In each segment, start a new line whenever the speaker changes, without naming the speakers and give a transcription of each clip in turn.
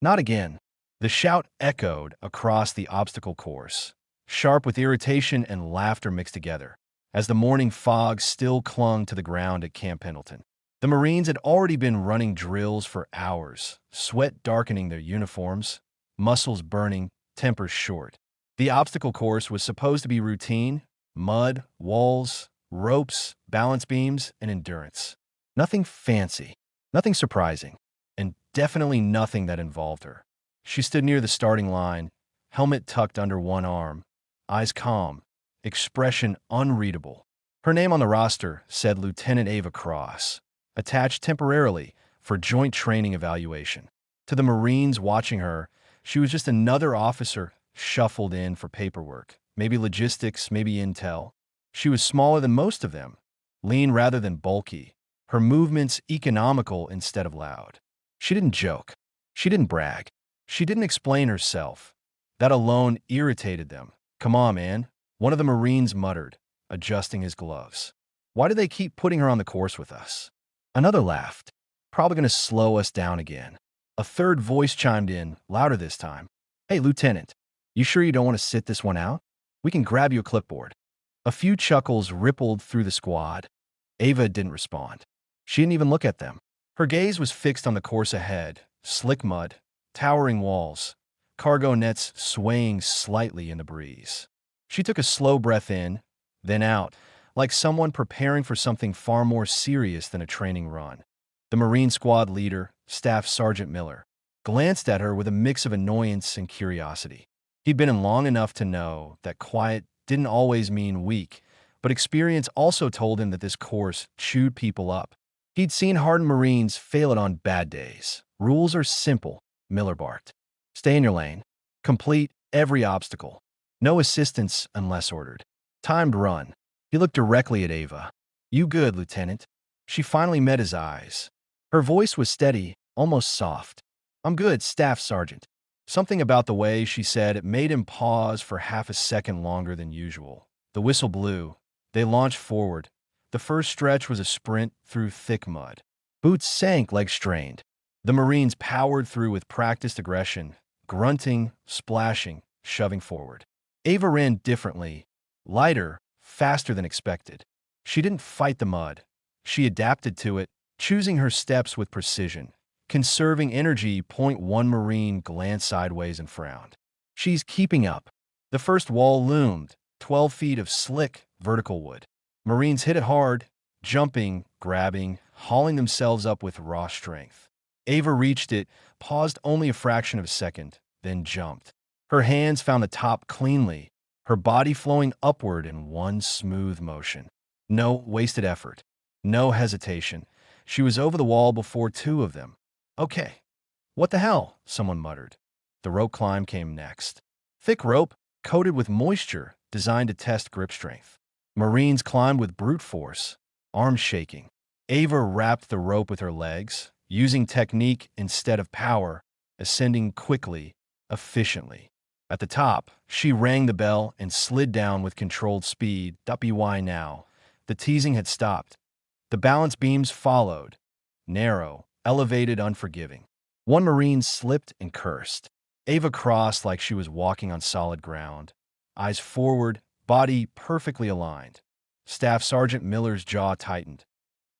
Not again. The shout echoed across the obstacle course, sharp with irritation and laughter mixed together, as the morning fog still clung to the ground at Camp Pendleton. The Marines had already been running drills for hours, sweat darkening their uniforms, muscles burning, tempers short. The obstacle course was supposed to be routine: mud, walls, ropes, balance beams, and endurance. Nothing fancy, nothing surprising, and definitely nothing that involved her. She stood near the starting line, helmet tucked under one arm, eyes calm, expression unreadable. Her name on the roster said Lieutenant Ava Cross, attached temporarily for joint training evaluation. To the Marines watching her, she was just another officer shuffled in for paperwork, maybe logistics, maybe intel. She was smaller than most of them, lean rather than bulky, her movements economical instead of loud. She didn't joke. She didn't brag. She didn't explain herself. That alone irritated them. "Come on, man," one of the Marines muttered, adjusting his gloves. "Why do they keep putting her on the course with us?" Another laughed. "Probably going to slow us down again." A third voice chimed in, louder this time. "Hey, Lieutenant, you sure you don't want to sit this one out? We can grab you a clipboard." A few chuckles rippled through the squad. Ava didn't respond. She didn't even look at them. Her gaze was fixed on the course ahead: slick mud, towering walls, cargo nets swaying slightly in the breeze. She took a slow breath in, then out, like someone preparing for something far more serious than a training run. The Marine squad leader, Staff Sergeant Miller, glanced at her with a mix of annoyance and curiosity. He'd been in long enough to know that quiet didn't always mean weak, but experience also told him that this course chewed people up. He'd seen hardened Marines fail it on bad days. "Rules are simple," Miller barked. "Stay in your lane. Complete every obstacle. No assistance unless ordered. Timed run." He looked directly at Ava. "You good, Lieutenant?" She finally met his eyes. Her voice was steady, almost soft. "I'm good, Staff Sergeant." Something about the way she said it made him pause for half a second longer than usual. The whistle blew. They launched forward. The first stretch was a sprint through thick mud. Boots sank, legs strained. The Marines powered through with practiced aggression, grunting, splashing, shoving forward. Ava ran differently, lighter, faster than expected. She didn't fight the mud. She adapted to it, choosing her steps with precision, conserving energy. One Marine glanced sideways and frowned. "She's keeping up." The first wall loomed, 12 feet of slick, vertical wood. Marines hit it hard, jumping, grabbing, hauling themselves up with raw strength. Ava reached it, paused only a fraction of a second, then jumped. Her hands found the top cleanly, her body flowing upward in one smooth motion. No wasted effort. No hesitation. She was over the wall before two of them. "Okay." "What the hell?" someone muttered. The rope climb came next. Thick rope, coated with moisture, designed to test grip strength. Marines climbed with brute force, arms shaking. Ava wrapped the rope with her legs, using technique instead of power, ascending quickly, efficiently. At the top, she rang the bell and slid down with controlled speed. "WY now." The teasing had stopped. The balance beams followed, narrow, elevated, unforgiving. One Marine slipped and cursed. Ava crossed like she was walking on solid ground, eyes forward, body perfectly aligned. Staff Sergeant Miller's jaw tightened.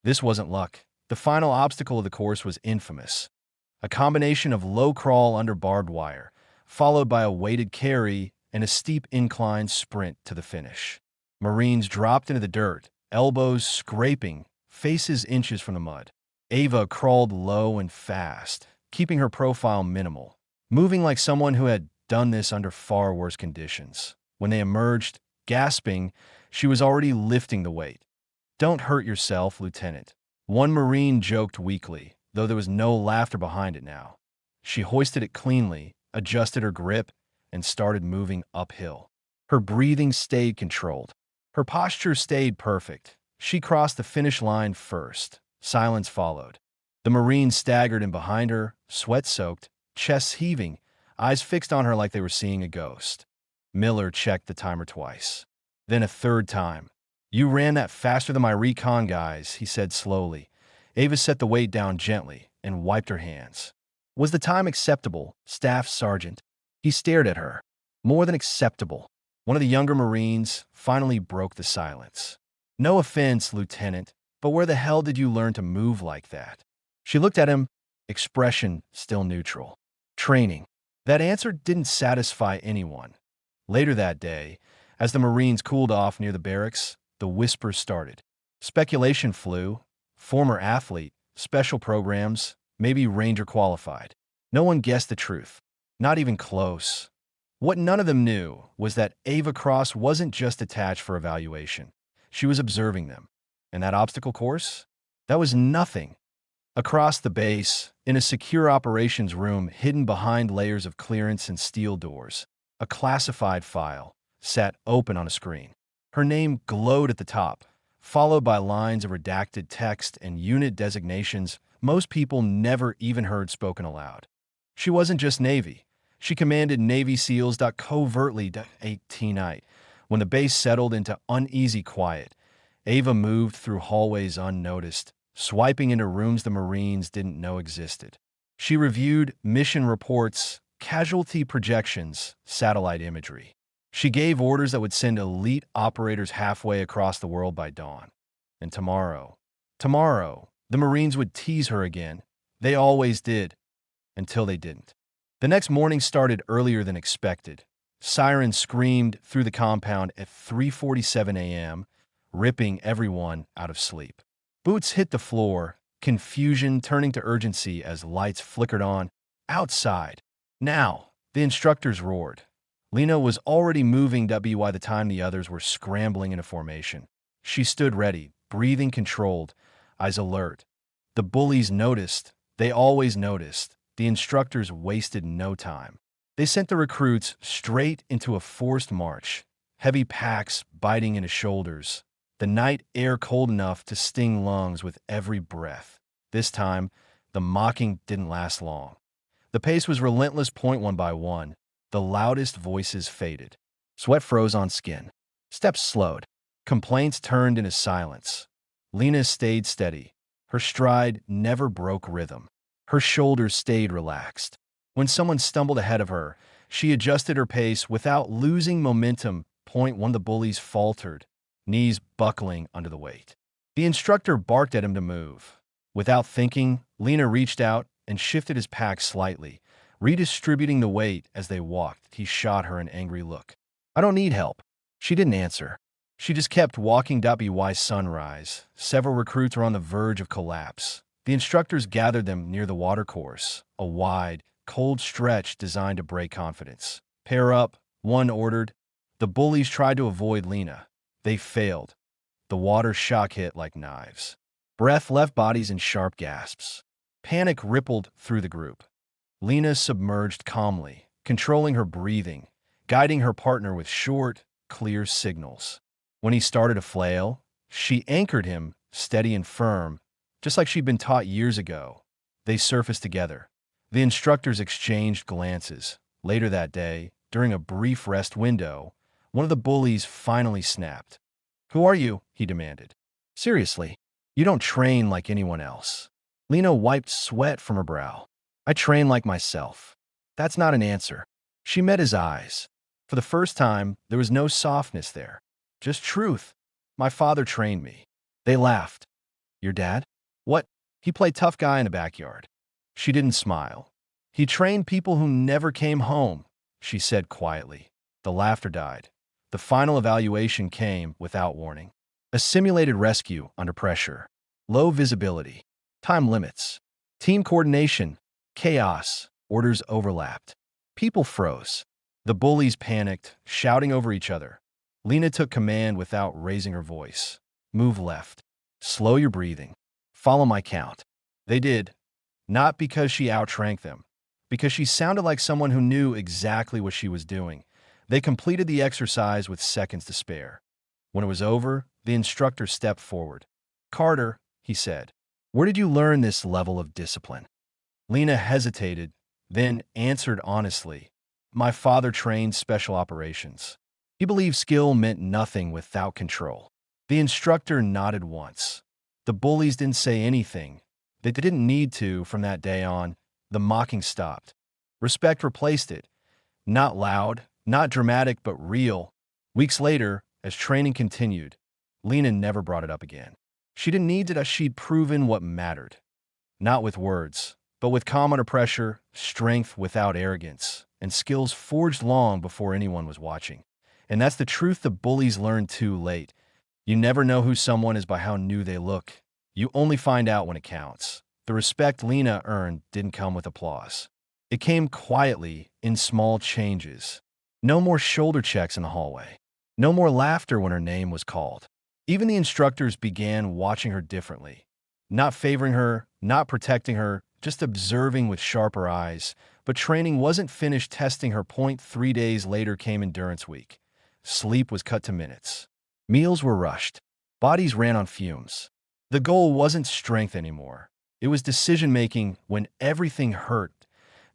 This wasn't luck. The final obstacle of the course was infamous. A combination of low crawl under barbed wire, followed by a weighted carry and a steep incline sprint to the finish. Marines dropped into the dirt, elbows scraping, faces inches from the mud. Ava crawled low and fast, keeping her profile minimal, moving like someone who had done this under far worse conditions. When they emerged, gasping, she was already lifting the weight. "Don't hurt yourself, Lieutenant," one Marine joked weakly, though there was no laughter behind it now. She hoisted it cleanly, adjusted her grip, and started moving uphill. Her breathing stayed controlled. Her posture stayed perfect. She crossed the finish line first. Silence followed. The Marines staggered in behind her, sweat-soaked, chests heaving, eyes fixed on her like they were seeing a ghost. Miller checked the timer twice. Then a third time. "You ran that faster than my recon guys," he said slowly. Ava set the weight down gently and wiped her hands. Was the time acceptable, Staff Sergeant? He stared at her. More than acceptable. One of the younger Marines finally broke the silence. No offense, Lieutenant, but where the hell did you learn to move like that? She looked at him, expression still neutral. Training. That answer didn't satisfy anyone. Later that day, as the Marines cooled off near the barracks, the whispers started. Speculation flew. Former athlete, special programs, maybe Ranger qualified. No one guessed the truth. Not even close. What none of them knew was that Ava Cross wasn't just attached for evaluation. She was observing them. And that obstacle course? That was nothing. Across the base, in a secure operations room hidden behind layers of clearance and steel doors, a classified file sat open on a screen. Her name glowed at the top, followed by lines of redacted text and unit designations most people never even heard spoken aloud. She wasn't just Navy. She commanded Navy SEALs covertly 18 night. When the base settled into uneasy quiet, Ava moved through hallways unnoticed, swiping into rooms the Marines didn't know existed. She reviewed mission reports, casualty projections, satellite imagery. She gave orders that would send elite operators halfway across the world by dawn. And tomorrow, the Marines would tease her again. They always did, until they didn't. The next morning started earlier than expected. Sirens screamed through the compound at 3:47 a.m., ripping everyone out of sleep. Boots hit the floor, confusion turning to urgency as lights flickered on. Outside. Now, the instructors roared. Lena was already moving by the time the others were scrambling into formation. She stood ready, breathing controlled, eyes alert. The bullies noticed. They always noticed. The instructors wasted no time. They sent the recruits straight into a forced march, heavy packs biting into shoulders, the night air cold enough to sting lungs with every breath. This time, the mocking didn't last long. The pace was relentless. One by one, the loudest voices faded. Sweat froze on skin. Steps slowed. Complaints turned into silence. Lena stayed steady. Her stride never broke rhythm. Her shoulders stayed relaxed. When someone stumbled ahead of her, she adjusted her pace without losing momentum. One of the bullies faltered, knees buckling under the weight. The instructor barked at him to move. Without thinking, Lena reached out and shifted his pack slightly, redistributing the weight as they walked. He shot her an angry look. I don't need help. She didn't answer. She just kept walking. By sunrise, several recruits were on the verge of collapse. The instructors gathered them near the watercourse, a wide, cold stretch designed to break confidence. Pair up, one ordered. The bullies tried to avoid Lena. They failed. The water shock hit like knives. Breath left bodies in sharp gasps. Panic rippled through the group. Lena submerged calmly, controlling her breathing, guiding her partner with short, clear signals. When he started to flail, she anchored him, steady and firm, just like she'd been taught years ago. They surfaced together. The instructors exchanged glances. Later that day, during a brief rest window, one of the bullies finally snapped. Who are you? He demanded. Seriously, you don't train like anyone else. Lena wiped sweat from her brow. I train like myself. That's not an answer. She met his eyes. For the first time, there was no softness there. Just truth. My father trained me. They laughed. Your dad? What? He played tough guy in the backyard. She didn't smile. He trained people who never came home, she said quietly. The laughter died. The final evaluation came without warning. A simulated rescue under pressure. Low visibility. Time limits. Team coordination. Chaos. Orders overlapped. People froze. The bullies panicked, shouting over each other. Lena took command without raising her voice. Move left. Slow your breathing. Follow my count. They did. Not because she outshrank them. Because she sounded like someone who knew exactly what she was doing. They completed the exercise with seconds to spare. When it was over, the instructor stepped forward. Carter, he said, where did you learn this level of discipline? Lena hesitated, then answered honestly. My father trained special operations. He believed skill meant nothing without control. The instructor nodded once. The bullies didn't say anything. They didn't need to from that day on. The mocking stopped. Respect replaced it. Not loud, not dramatic, but real. Weeks later, as training continued, Lena never brought it up again. She didn't need it as she'd proven what mattered. Not with words, but with calm under pressure, strength without arrogance, and skills forged long before anyone was watching. And that's the truth the bullies learned too late. You never know who someone is by how new they look. You only find out when it counts. The respect Lena earned didn't come with applause. It came quietly, in small changes. No more shoulder checks in the hallway. No more laughter when her name was called. Even the instructors began watching her differently. Not favoring her, not protecting her, just observing with sharper eyes. But training wasn't finished testing her point. 3 days later came endurance week. Sleep was cut to minutes. Meals were rushed. Bodies ran on fumes. The goal wasn't strength anymore. It was decision-making when everything hurt.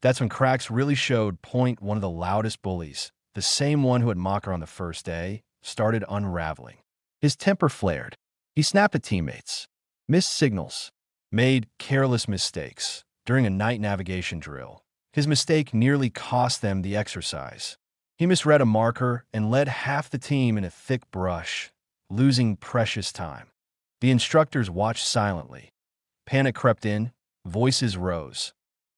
That's when cracks really showed. Point one of the loudest bullies, the same one who had mocked her on the first day, started unraveling. His temper flared. He snapped at teammates, missed signals, made careless mistakes during a night navigation drill. His mistake nearly cost them the exercise. He misread a marker and led half the team in a thick brush, losing precious time. The instructors watched silently. Panic crept in, voices rose.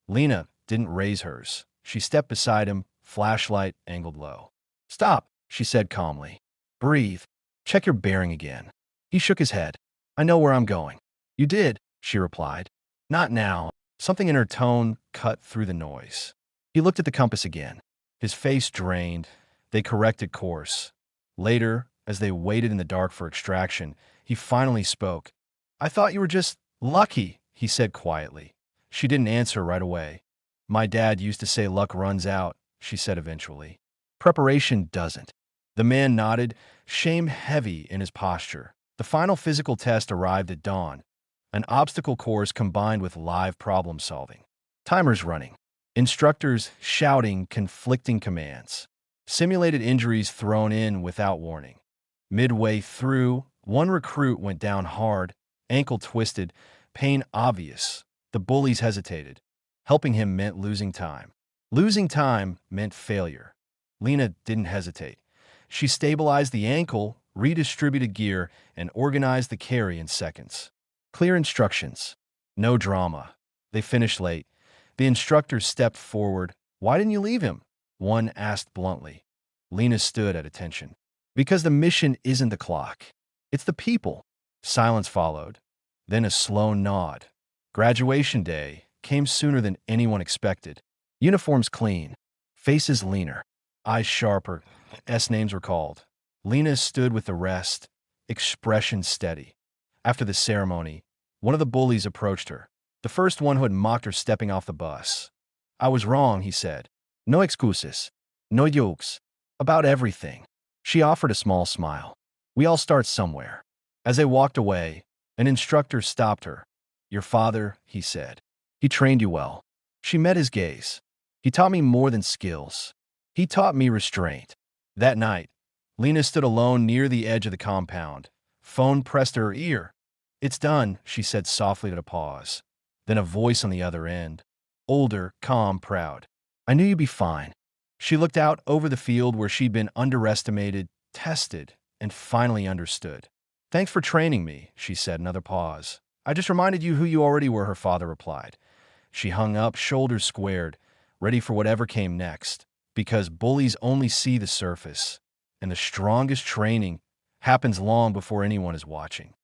Lena didn't raise hers. She stepped beside him, flashlight angled low. "Stop," she said calmly. "Breathe. Check your bearing again." He shook his head. "I know where I'm going." "You did," she replied. "Not now." Something in her tone cut through the noise. He looked at the compass again. His face drained. They corrected course. Later, as they waited in the dark for extraction, he finally spoke. "I thought you were just lucky," he said quietly. She didn't answer right away. "My dad used to say luck runs out," she said eventually. "Preparation doesn't." The man nodded, shame heavy in his posture. The final physical test arrived at dawn, an obstacle course combined with live problem solving. Timers running. Instructors shouting conflicting commands. Simulated injuries thrown in without warning. Midway through, one recruit went down hard, ankle twisted, pain obvious. The bullies hesitated. Helping him meant losing time. Losing time meant failure. Lena didn't hesitate. She stabilized the ankle, redistributed gear, and organized the carry in seconds. Clear instructions. No drama. They finished late. The instructor stepped forward. "Why didn't you leave him?" one asked bluntly. Lena stood at attention. "Because the mission isn't the clock. It's the people." Silence followed. Then a slow nod. Graduation day came sooner than anyone expected. Uniforms clean. Faces leaner. Eyes sharper. Names were called. Lena stood with the rest, expression steady. After the ceremony, one of the bullies approached her, the first one who had mocked her stepping off the bus. "I was wrong," he said. "No excuses. No jokes. About everything." She offered a small smile. "We all start somewhere." As they walked away, an instructor stopped her. "Your father," he said. "He trained you well." She met his gaze. "He taught me more than skills. He taught me restraint." That night, Lena stood alone near the edge of the compound. Phone pressed to her ear. "It's done," she said softly at a pause. Then a voice on the other end. Older, calm, proud. "I knew you'd be fine." She looked out over the field where she'd been underestimated, tested, and finally understood. "Thanks for training me," she said, another pause. "I just reminded you who you already were," her father replied. She hung up, shoulders squared, ready for whatever came next. Because bullies only see the surface, and the strongest training happens long before anyone is watching.